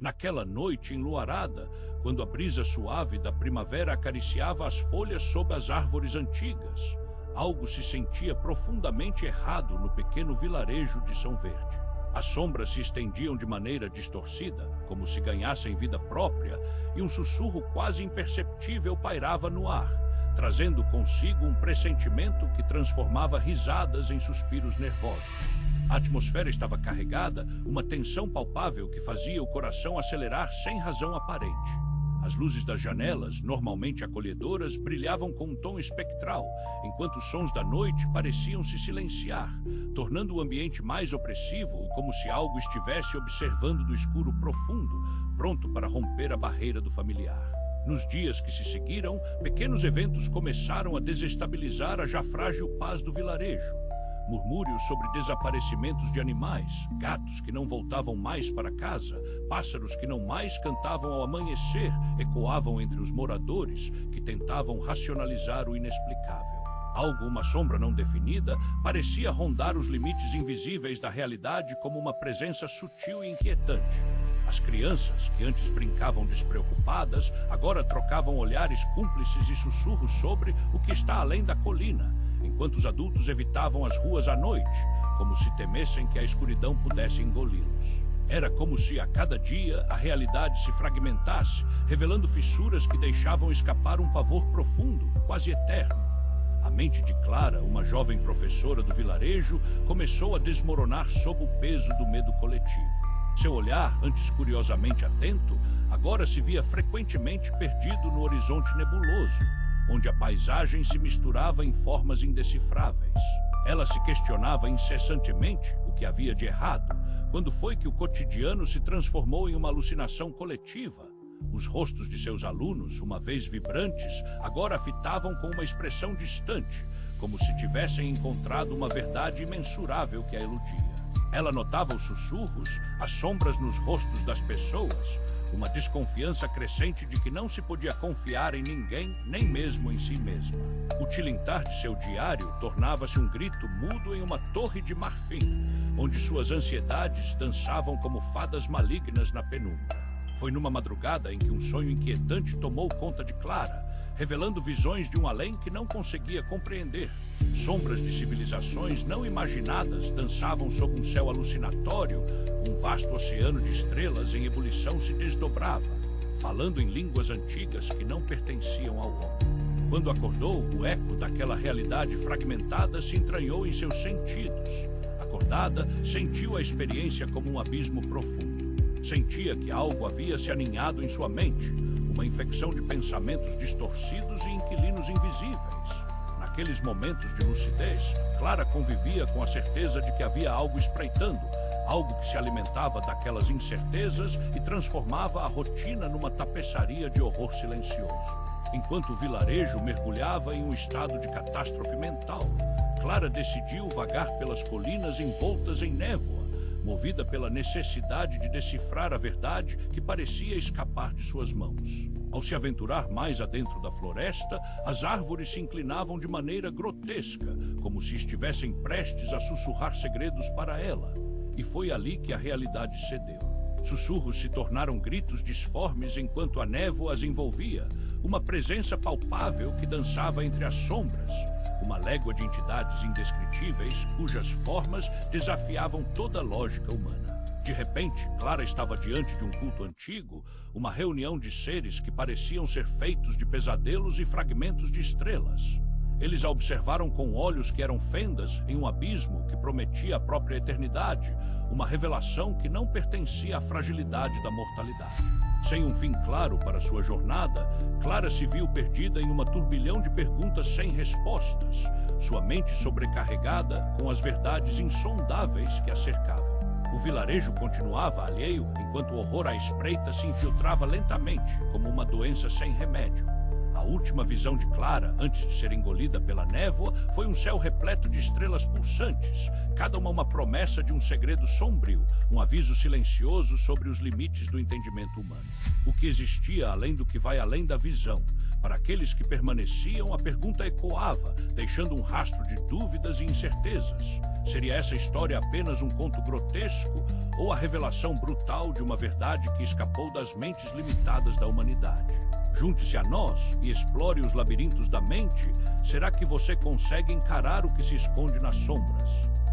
Naquela noite enluarada, quando a brisa suave da primavera acariciava as folhas sob as árvores antigas, algo se sentia profundamente errado no pequeno vilarejo de São Verde. As sombras se estendiam de maneira distorcida, como se ganhassem vida própria, e um sussurro quase imperceptível pairava no ar, trazendo consigo um pressentimento que transformava risadas em suspiros nervosos. A atmosfera estava carregada, uma tensão palpável que fazia o coração acelerar sem razão aparente. As luzes das janelas, normalmente acolhedoras, brilhavam com um tom espectral, enquanto os sons da noite pareciam se silenciar, tornando o ambiente mais opressivo, como se algo estivesse observando do escuro profundo, pronto para romper a barreira do familiar. Nos dias que se seguiram, pequenos eventos começaram a desestabilizar a já frágil paz do vilarejo. Murmúrios sobre desaparecimentos de animais, gatos que não voltavam mais para casa, pássaros que não mais cantavam ao amanhecer, ecoavam entre os moradores que tentavam racionalizar o inexplicável. Algo, uma sombra não definida, parecia rondar os limites invisíveis da realidade como uma presença sutil e inquietante. As crianças, que antes brincavam despreocupadas, agora trocavam olhares cúmplices e sussurros sobre o que está além da colina, enquanto os adultos evitavam as ruas à noite, como se temessem que a escuridão pudesse engoli-los. Era como se a cada dia a realidade se fragmentasse, revelando fissuras que deixavam escapar um pavor profundo, quase eterno. A mente de Clara, uma jovem professora do vilarejo, começou a desmoronar sob o peso do medo coletivo. Seu olhar, antes curiosamente atento, agora se via frequentemente perdido no horizonte nebuloso, onde a paisagem se misturava em formas indecifráveis. Ela se questionava incessantemente o que havia de errado, quando foi que o cotidiano se transformou em uma alucinação coletiva. Os rostos de seus alunos, uma vez vibrantes, agora a fitavam com uma expressão distante, como se tivessem encontrado uma verdade imensurável que a eludia. Ela notava os sussurros, as sombras nos rostos das pessoas, uma desconfiança crescente de que não se podia confiar em ninguém, nem mesmo em si mesma. O tilintar de seu diário tornava-se um grito mudo em uma torre de marfim, onde suas ansiedades dançavam como fadas malignas na penumbra. Foi numa madrugada em que um sonho inquietante tomou conta de Clara, revelando visões de um além que não conseguia compreender. Sombras de civilizações não imaginadas dançavam sob um céu alucinatório, um vasto oceano de estrelas em ebulição se desdobrava, falando em línguas antigas que não pertenciam ao homem. Quando acordou, o eco daquela realidade fragmentada se entranhou em seus sentidos. Acordada, sentiu a experiência como um abismo profundo. Sentia que algo havia se aninhado em sua mente, uma infecção de pensamentos distorcidos e inquilinos invisíveis. Naqueles momentos de lucidez, Clara convivia com a certeza de que havia algo espreitando, algo que se alimentava daquelas incertezas e transformava a rotina numa tapeçaria de horror silencioso. Enquanto o vilarejo mergulhava em um estado de catástrofe mental, Clara decidiu vagar pelas colinas envoltas em névoa, movida pela necessidade de decifrar a verdade que parecia escapar de suas mãos. Ao se aventurar mais adentro da floresta, as árvores se inclinavam de maneira grotesca, como se estivessem prestes a sussurrar segredos para ela. E foi ali que a realidade cedeu. Sussurros se tornaram gritos disformes enquanto a névoa as envolvia, uma presença palpável que dançava entre as sombras, uma légua de entidades indescritíveis cujas formas desafiavam toda a lógica humana. De repente, Clara estava diante de um culto antigo, uma reunião de seres que pareciam ser feitos de pesadelos e fragmentos de estrelas. Eles a observaram com olhos que eram fendas em um abismo que prometia a própria eternidade, uma revelação que não pertencia à fragilidade da mortalidade. Sem um fim claro para sua jornada, Clara se viu perdida em uma turbilhão de perguntas sem respostas, sua mente sobrecarregada com as verdades insondáveis que a cercavam. O vilarejo continuava alheio, enquanto o horror à espreita se infiltrava lentamente, como uma doença sem remédio. A última visão de Clara, antes de ser engolida pela névoa, foi um céu repleto de estrelas pulsantes, cada uma promessa de um segredo sombrio, um aviso silencioso sobre os limites do entendimento humano. O que existia além do que vai além da visão, Para aqueles que permaneciam, a pergunta ecoava, deixando um rastro de dúvidas e incertezas. Seria essa história apenas um conto grotesco ou a revelação brutal de uma verdade que escapou das mentes limitadas da humanidade? Junte-se a nós e explore os labirintos da mente. Será que você consegue encarar o que se esconde nas sombras?